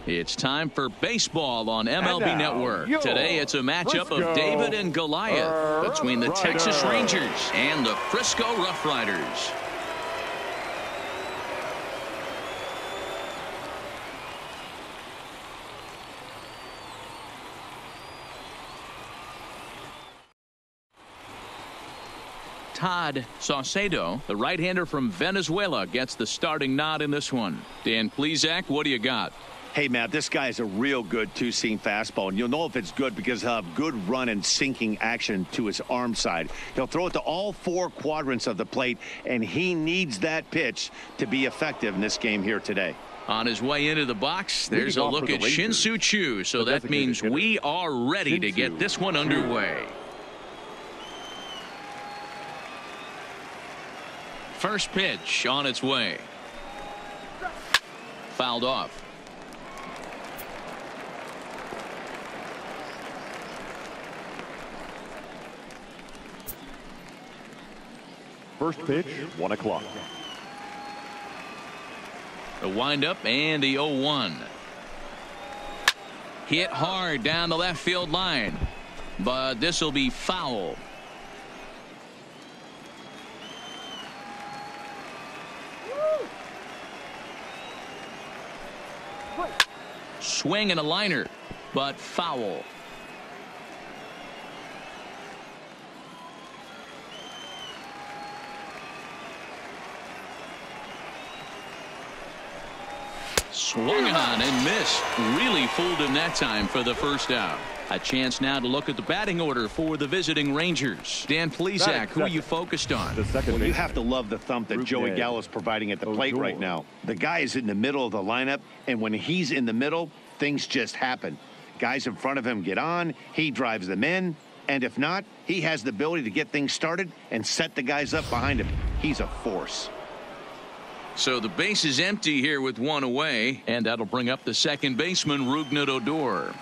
It's time for baseball on MLB Network. Today it's a matchup of David and Goliath between the Texas Rangers and the Frisco RoughRiders. Todd Saucedo, the right-hander from Venezuela, gets the starting nod in this one. Dan Plesac, what do you got? Hey, Matt, this guy is a real good two-seam fastball, and you'll know if it's good because he'll have good run and sinking action to his arm side. He'll throw it to all four quadrants of the plate, and he needs that pitch to be effective in this game here today. On his way into the box, there's a look at Shin-Soo Choo, so that means we are ready to get this one underway. First pitch on its way. Fouled off. First pitch, 1 o'clock. The windup and the 0-1. Hit hard down the left field line, but this will be foul. Swing and a liner, but foul. Swung on and missed. Really fooled him that time for the first out. A chance now to look at the batting order for the visiting Rangers. Dan Plesac, who are you focused on? Well, you have to love the thump that Joey Gallo is providing at the plate right now. The guy is in the middle of the lineup, and when he's in the middle, things just happen. Guys in front of him get on, he drives them in, and if not, he has the ability to get things started and set the guys up behind him. He's a force. So the base is empty here with one away, and that'll bring up the second baseman, Rougned Odor.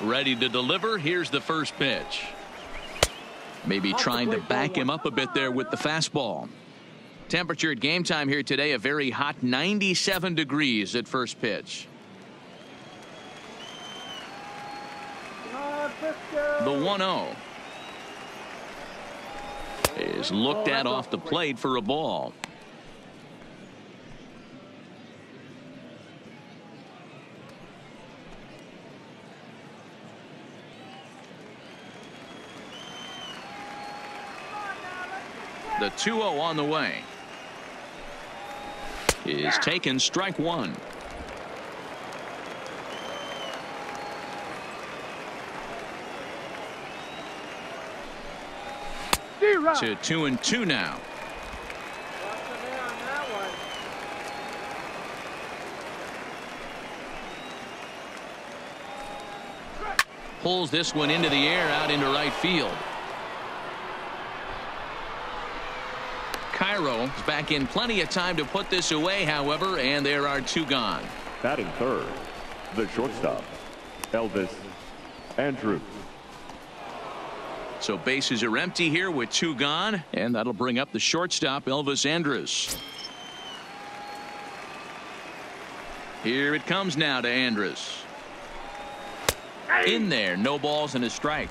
Ready to deliver. Here's the first pitch. Maybe trying to back him up a bit there with the fastball. Temperature at game time here today, a very hot 97 degrees at first pitch. The 1-0 is looked at off the plate for a ball. The 2-0 on the way is taken, strike one. To 2-2 now. Pulls this one into the air out into right field. Cairo is back in plenty of time to put this away, however, and there are two gone. Batting third, the shortstop, Elvis Andrus. So bases are empty here with two gone, and that'll bring up the shortstop, Elvis Andrus. Here it comes now to Andrus. In there, no balls and a strike.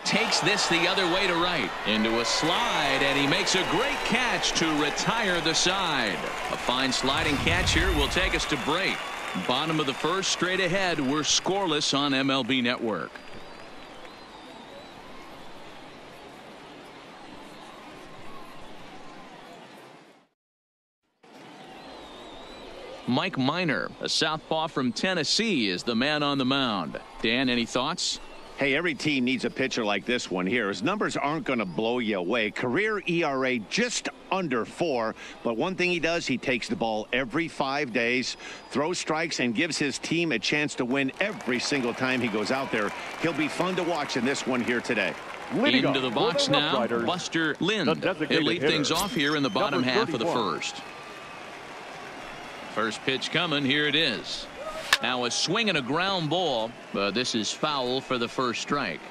Takes this the other way to right into a slide, and he makes a great catch to retire the side. A fine sliding catch here will take us to break. Bottom of the first, straight ahead. We're scoreless on MLB Network. Mike Minor, a southpaw from Tennessee, is the man on the mound. Dan, any thoughts? Hey, every team needs a pitcher like this one here. His numbers aren't going to blow you away. Career ERA just under 4. But one thing he does, he takes the ball every 5 days, throws strikes, and gives his team a chance to win every single time he goes out there. He'll be fun to watch in this one here today. Into the box now, Buster Lind. He'll lead things off here in the bottom half of the first. First pitch coming. Here it is. Now a swing and a ground ball, but this is foul for the first strike.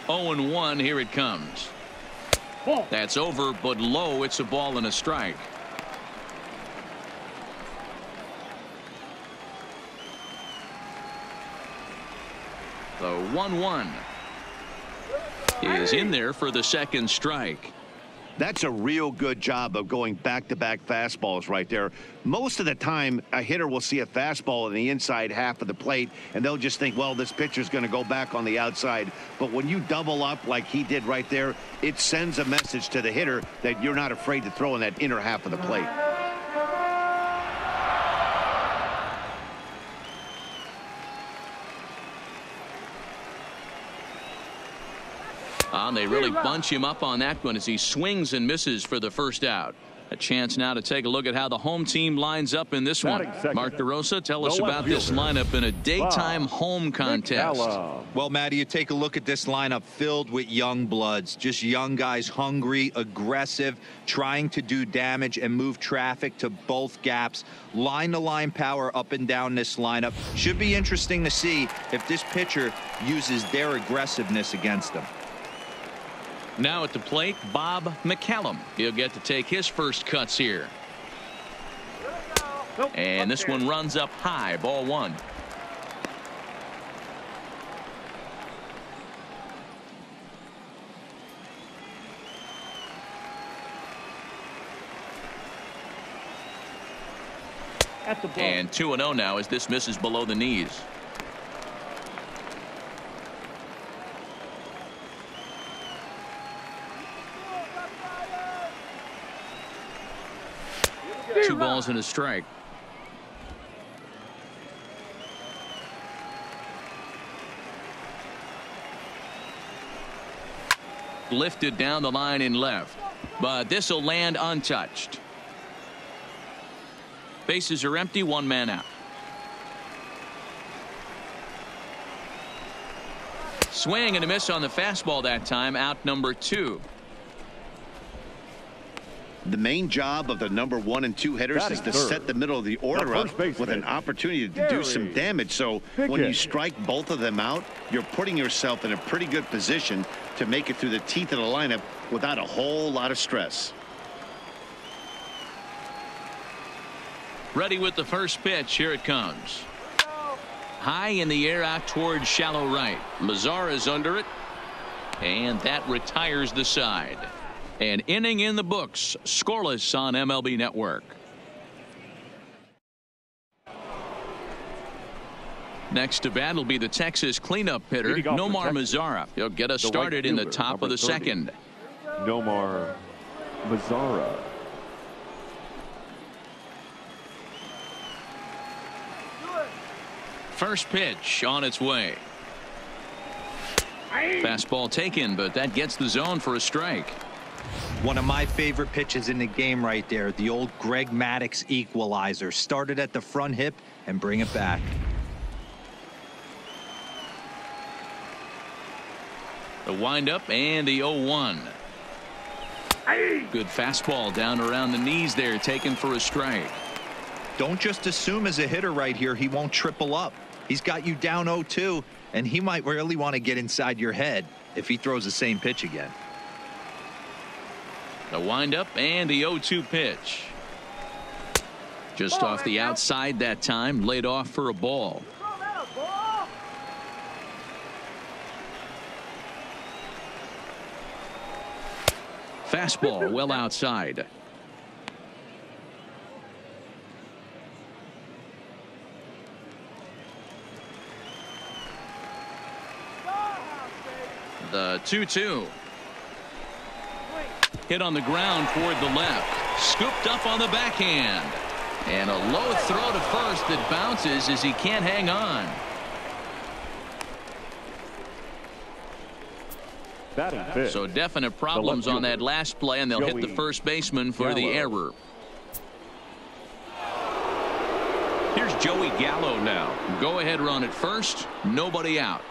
0-1. Here it comes. That's over, but low. It's a ball and a strike. The 1-1 is in there for the second strike. That's a real good job of going back-to-back fastballs right there. Most of the time, a hitter will see a fastball in the inside half of the plate, and they'll just think, well, this pitcher's going to go back on the outside. But when you double up like he did right there, it sends a message to the hitter that you're not afraid to throw in that inner half of the plate. They really bunch him up on that one as he swings and misses for the first out. A chance now to take a look at how the home team lines up in this one. Mark DeRosa, tell us about this lineup in a daytime home contest. Well, Matty, you take a look at this lineup filled with young bloods, just young guys, hungry, aggressive, trying to do damage and move traffic to both gaps. Line-to-line power up and down this lineup. Should be interesting to see if this pitcher uses their aggressiveness against them. Now at the plate, Bob McCallum. He'll get to take his first cuts here. And this one runs up high, ball one. And 2-0 now as this misses below the knees. Two balls and a strike. Lifted down the line in left, but this will land untouched. Bases are empty, one man out. Swing and a miss on the fastball that time, out number 2. The main job of the number 1 and 2 hitters is to set the middle of the order up with an opportunity to do some damage. So when you strike both of them out, you're putting yourself in a pretty good position to make it through the teeth of the lineup without a whole lot of stress. Ready with the first pitch. Here it comes. High in the air out towards shallow right. MAZARA is under it, and that retires the side. An inning in the books, scoreless on MLB Network. Next to bat will be the Texas cleanup hitter, Nomar MAZARA. He'll get us started in the top of the second. Nomar MAZARA. First pitch on its way. Fastball taken, but that gets the zone for a strike. One of my favorite pitches in the game right there, the old Greg Maddux equalizer. Started at the front hip and bring it back. The windup and the 0-1. Good fastball down around the knees there, taken for a strike. Don't just assume as a hitter right here he won't triple up. He's got you down 0-2, and he might really want to get inside your head if he throws the same pitch again. The windup and the 0-2 pitch. Just off the outside that time, laid off for a ball. Fastball well outside. The 2-2. Hit on the ground toward the left. Scooped up on the backhand. And a low throw to first that bounces as he can't hang on. So definite problems on that last play, and they'll hit the first baseman for the error. Here's Joey Gallo now. Go ahead run at first. Nobody out.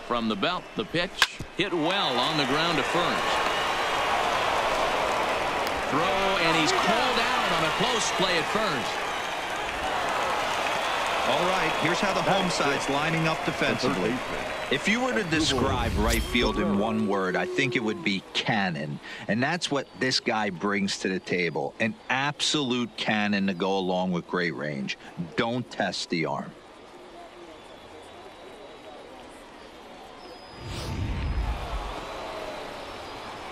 From the belt, the pitch hit well on the ground to first. Throw, and he's called out close play at first. All right, here's how the home side's lining up defensively. If you were to describe right field in one word, I think it would be cannon. And that's what this guy brings to the table. An absolute cannon to go along with great range. Don't test the arm.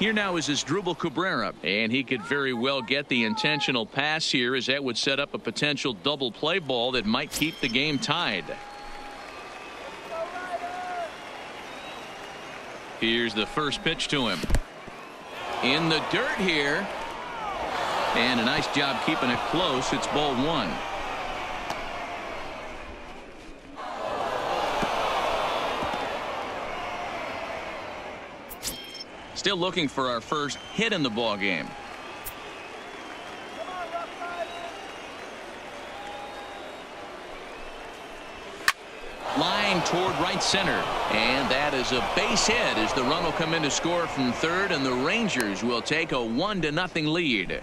Here now is Asdrubal Cabrera, and he could very well get the intentional pass here, as that would set up a potential double play ball that might keep the game tied. Here's the first pitch to him. In the dirt here. And a nice job keeping it close. It's ball one. Still looking for our first hit in the ball game. Line toward right center, and that is a base hit as the run will come in to score from third, and the Rangers will take a 1-0 lead.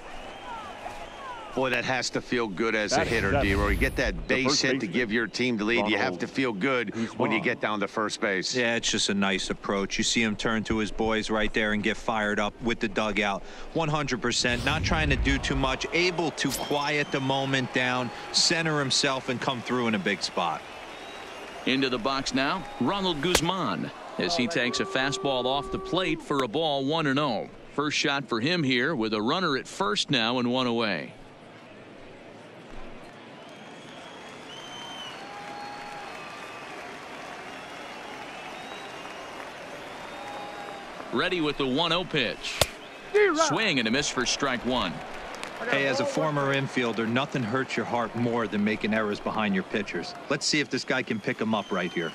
Boy, that has to feel good as a hitter, D-Roy. You get that base hit to give your team the lead. You have to feel good when you get down to first base. Yeah, it's just a nice approach. You see him turn to his boys right there and get fired up with the dugout. 100%, not trying to do too much, able to quiet the moment down, center himself, and come through in a big spot. Into the box now, RONALD GUZMAN, as he takes a fastball off the plate for a ball 1-0. First shot for him here with a runner at first now and one away. Ready with the 1-0 pitch. Swing and a miss for strike one. Hey, as a former infielder, nothing hurts your heart more than making errors behind your pitchers. Let's see if this guy can pick them up right here.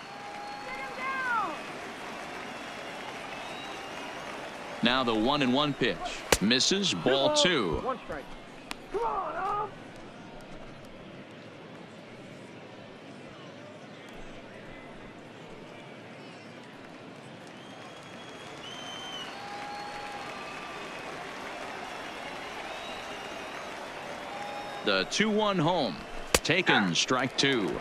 Now the 1-1 pitch. Misses, ball two. One strike. Come on, The 2-1 home. Taken, strike two.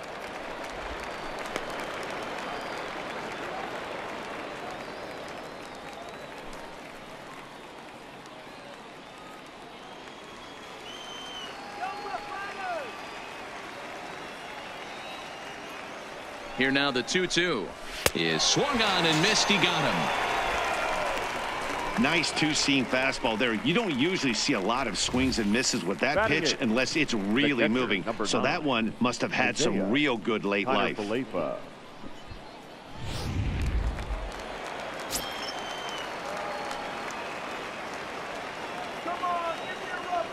Here now the 2-2 is swung on and missed. He got him. Nice two-seam fastball there. You don't usually see a lot of swings and misses with that pitch unless it's really moving. So that one must have had some real good late life.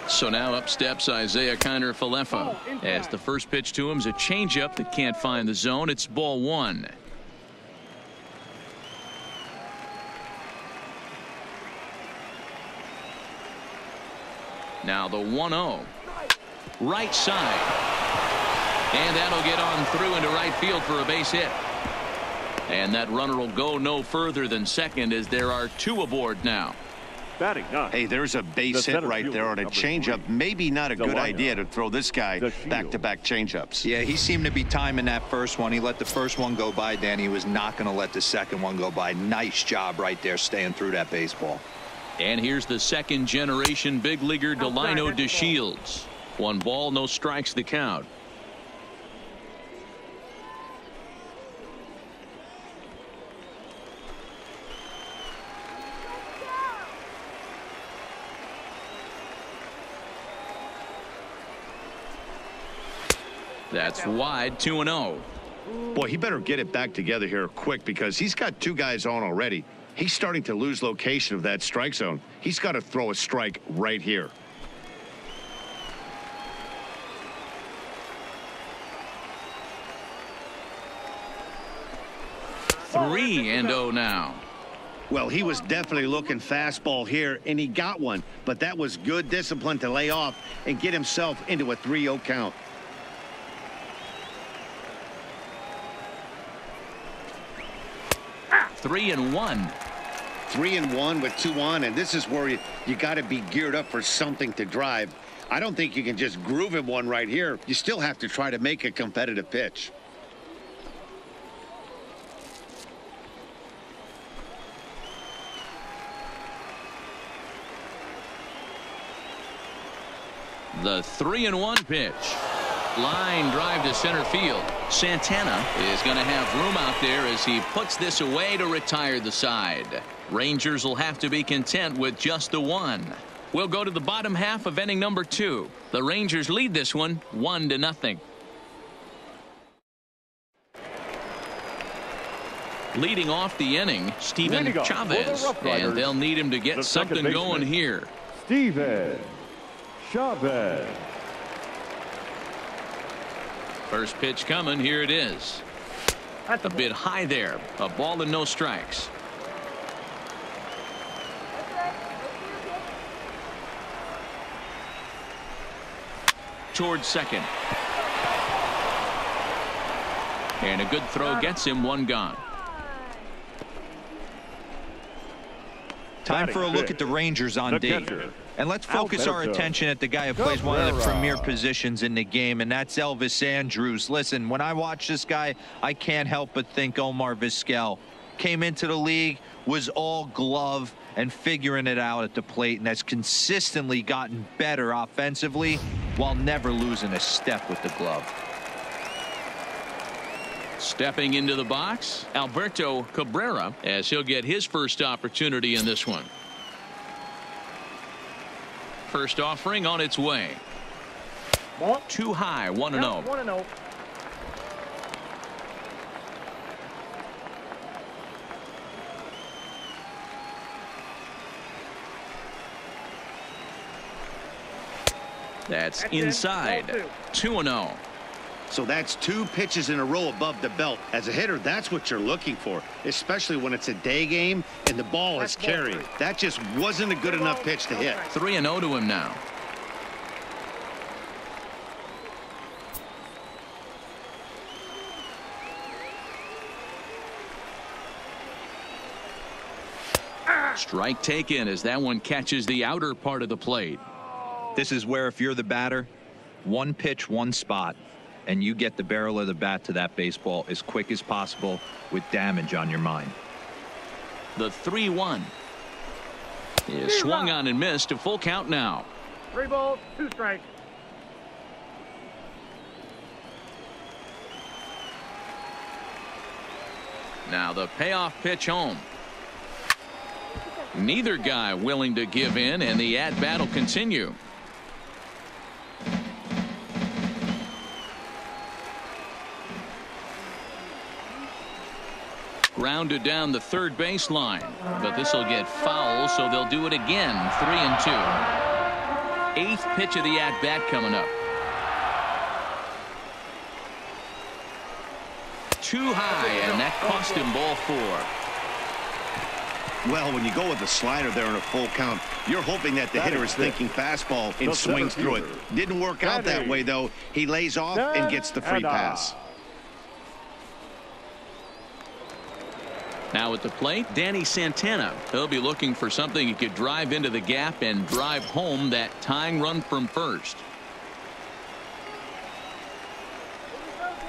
So now up steps Isaiah Kiner-Falefa, as the first pitch to him is a changeup that can't find the zone. It's ball one. Now the 1-0. Right side. And that'll get on through into right field for a base hit. And that runner will go no further than second, as there are two aboard now. Hey, there's a base hit right there on a changeup. Maybe not a good idea to throw this guy back-to-back changeups. Yeah, he seemed to be timing that first one. He let the first one go by, then he was not going to let the second one go by. Nice job right there staying through that baseball. And here's the second generation big leaguer Delino DeShields. 1 ball, no strikes the count. That's wide, 2-0. Boy, he better get it back together here quick, because he's got two guys on already. He's starting to lose location of that strike zone. He's got to throw a strike right here. Three and 0 now. Well, he was definitely looking fastball here, and he got one. But that was good discipline to lay off and get himself into a 3-0 count. Three and 1. 3-1 with 2 on, and this is where you got to be geared up for something to drive. I don't think you can just groove him one right here. You still have to try to make a competitive pitch. The 3-1 pitch. Line drive to center field. Santana is going to have room out there as he puts this away to retire the side. Rangers will have to be content with just the one. We'll go to the bottom half of inning number 2. The Rangers lead this one 1-0. Leading off the inning, Steven Chavez, and they'll need him to get something going here. Steven Chavez. First pitch coming. Here it is. A bit high there. A ball and no strikes. Towards second. And a good throw gets him one gone. Time for a look at the Rangers on D. And let's focus our attention at the guy who plays one of the premier positions in the game, and that's Elvis Andrus. Listen, when I watch this guy, I can't help but think Omar Vizquel. Came into the league, was all glove and figuring it out at the plate, and has consistently gotten better offensively while never losing a step with the glove. Stepping into the box, Alberto Cabrera, as he'll get his first opportunity in this one. First offering on its way. Too high, 1-0. 1-0. That's inside. 2-0. So that's 2 pitches in a row above the belt. As a hitter, that's what you're looking for, especially when it's a day game and the ball is carried. That just wasn't a good enough pitch to hit. 3-0 to him now. Strike taken as that one catches the outer part of the plate. This is where, if you're the batter, one pitch, one spot, and you get the barrel of the bat to that baseball as quick as possible with damage on your mind. The 3-1 is swung on and missed. A full count now. 3 balls, 2 strikes. Now the payoff pitch home. Neither guy willing to give in, and the at-bat will continue. Grounded down the third baseline, but this will get foul, so they'll do it again. 3-2. 8th pitch of the at-bat coming up. Too high, and that cost him ball 4. Well, when you go with the slider there in a full count, you're hoping that the hitter is thinking fastball and swings through it. Didn't work out that way, though. He lays off and gets the free pass. Now at the plate, Danny Santana. He'll be looking for something he could drive into the gap and drive home that tying run from first.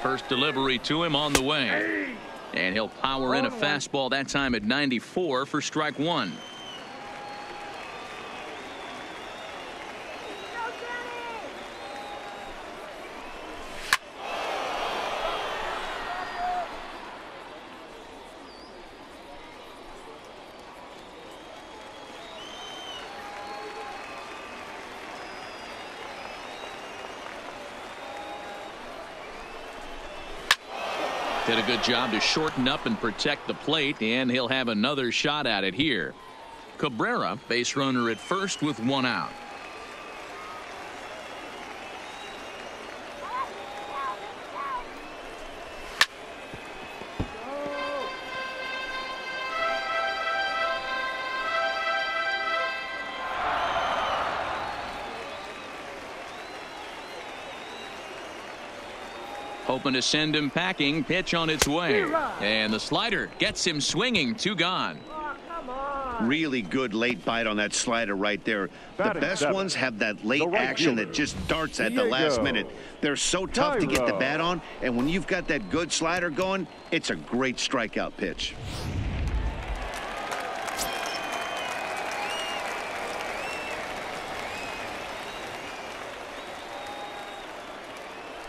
First delivery to him on the way. And he'll power in a fastball that time at 94 for strike 1. Did a good job to shorten up and protect the plate, and he'll have another shot at it here. Cabrera, base runner at first with 1 out. Hoping to send him packing. Pitch on its way, and the slider gets him swinging. 2 gone. Oh, come on. Really good late bite on that slider right there. The Batting best seven. ones have that late right action fielder, that just darts at the last minute. They're so tough to get the bat on, and when you've got that good slider going, it's a great strikeout pitch.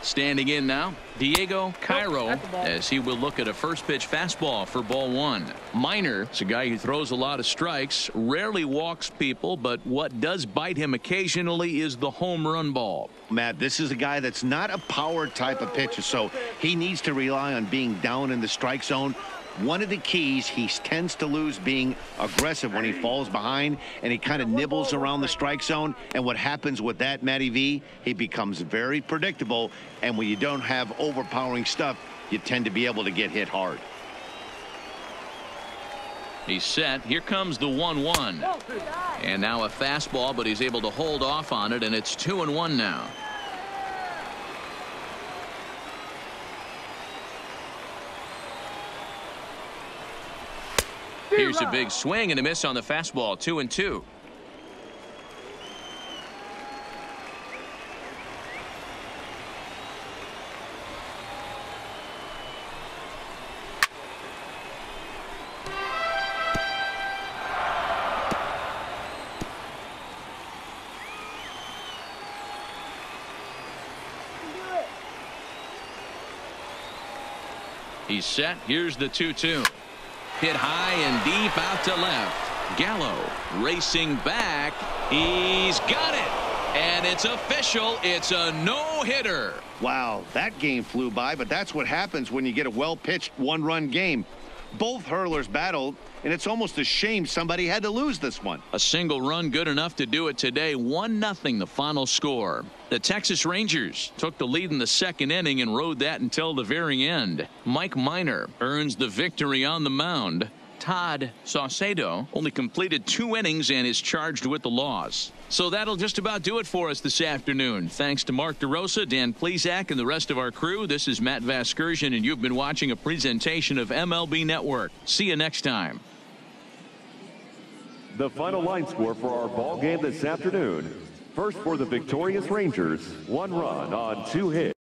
Standing in now, Diego Cairo, as he will look at a first pitch fastball for ball one. Minor is a guy who throws a lot of strikes, rarely walks people, but what does bite him occasionally is the home run ball. Matt, this is a guy that's not a power type of pitcher, so he needs to rely on being down in the strike zone. One of the keys, he tends to lose being aggressive when he falls behind, and he kind of nibbles around the strike zone. And what happens with that, Matty V, he becomes very predictable, and when you don't have overpowering stuff, you tend to be able to get hit hard. He's set. Here comes the 1-1. And now a fastball, but he's able to hold off on it, and it's 2-1 now. Here's a big swing and a miss on the fastball. 2-2. He's set. Here's the 2-2. Hit high and deep out to left. Gallo racing back. He's got it. And it's official. It's a no-hitter. Wow, that game flew by, but that's what happens when you get a well-pitched one-run game. Both hurlers battled, and it's almost a shame somebody had to lose this one. A single run good enough to do it today. 1-0 the final score. The Texas Rangers took the lead in the second inning and rode that until the very end. Mike Minor earns the victory on the mound. Todd Saucedo only completed 2 innings and is charged with the loss. So that'll just about do it for us this afternoon. Thanks to Mark DeRosa, Dan Plesac, and the rest of our crew. This is Matt Vasgersian, and you've been watching a presentation of MLB Network. See you next time. The final line score for our ball game this afternoon. First for the victorious Rangers, 1 run on 2 hits.